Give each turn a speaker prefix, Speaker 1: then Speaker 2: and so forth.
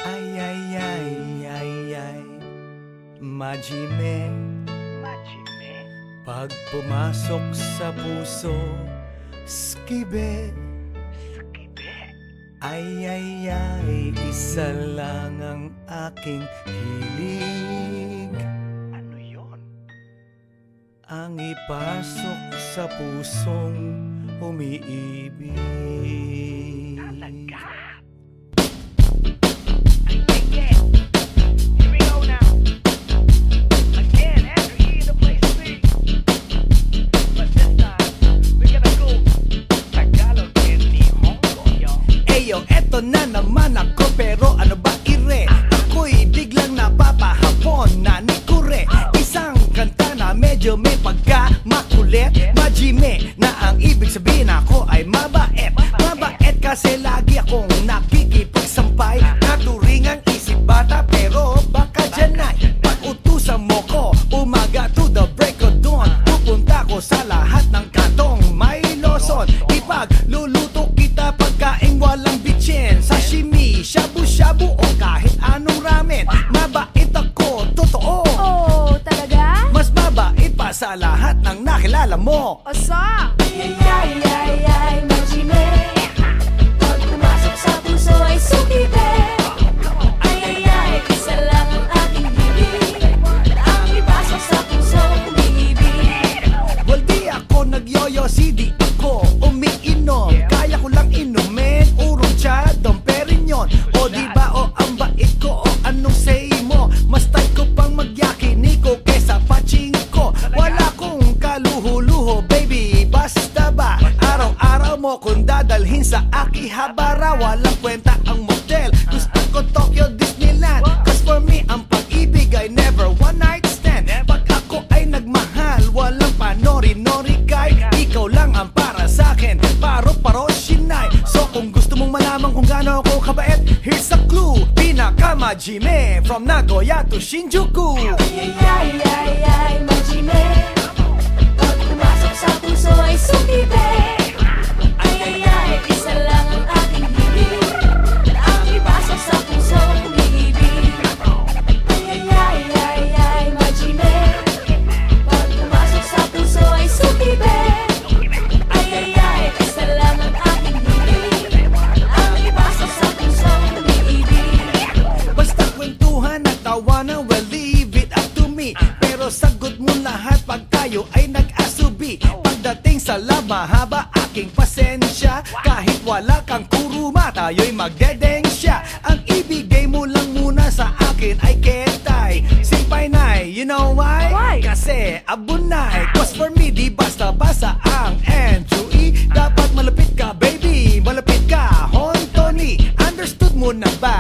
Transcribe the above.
Speaker 1: Ay, ay, ay, ay, ay, Majime. Pag pumasok sa puso, skibe. Ay, ay, ay, isa lang ang aking hilig.
Speaker 2: Ano yon?
Speaker 1: Ang ipasok sa pusong umiibig.
Speaker 2: Talaga? Again. Here we go now. Again, Andrew E in the place to be. But this time, we're gonna go Tagalog and Nihongo, y'all.
Speaker 1: Eyo, eto na naman ako, pero ano ba ire? Ako'y biglang napapahapon na ni Kure. Isang kanta na medyo may pagka-makulit. Majime na ang ibig sabihin, ako ay mabait. Mabait kasi lagi akong nakikipagsampay. Naturingang isip bata, pero baka dyan ay pag-utusan mo ko. Umaga to the break of dawn, pupunta ko sa lahat ng kantong may loson. Ipagluluto kita pagkaing walang bitchin, sashimi, shabu-shabu o kahit anong ramen. Mabait ako, totoo.
Speaker 3: Oh, talaga?
Speaker 1: Mas mabait pa sa lahat ng nakilala mo.
Speaker 3: Asa? Ay, ay, ay, ay, Majime. Pag pumasok sa puso ay sukibe. Ay, ay, ay, isa lang ang aking bibig. Ang ipasok sa puso umiibig.
Speaker 1: Well, di ako nagyoyosi, di ako umiinom. Kaya ko lang inumin, urong tsa, Dom Perignon. O di ba o ang bait ko, o anong say mo? Mas type ko pang magyakiniko kesa pachinko. Wala kong kaluho-luho, baby, basta ba araw-araw mo kung dadalhin sa Akihabara. Walang kwenta ang motel, gusto ko Tokyo Disneyland. Cause for me, ang pag-ibig ay never one night stand. Pag ako ay nagmahal, walang panori-nori kay ikaw lang ang para sa'kin, paro-paro shinay. So kung gusto mong malaman kung gaano ako kabait, here's a clue. Pinaka-Majime, from Nagoya to Shinjuku.
Speaker 3: Ay, ay, ay, ay, Majime. Pag pumasok sa puso ay sukibe. Ay, ay, ay, isa lang ang aking bibig. Ang ipasok sa puso umiibig. Ay, ay, ay, ay, ay, Majime. Pag pumasok sa puso ay sukibe. Ay, ay, ay, isa lang ang aking bibig. Ang ipasok sa puso umiibig.
Speaker 1: Basta kwentuhan at tawanan, well leave it up to me. Pero sagot mo lahat pag tayo ay nag-asubi. Pagdating sa love, mahaba aking pasensya. Kahit wala kang kuruma, tayo'y magdedensya. Ang ibigay mo lang muna sa akin ay ketay, simpay nay, you know why?
Speaker 3: Why?
Speaker 1: Kasi abunay. Cause for me, di basta-basta ang Andrew E. Dapat malapit ka, baby, malapit ka, Hontoni. Understood mo na ba?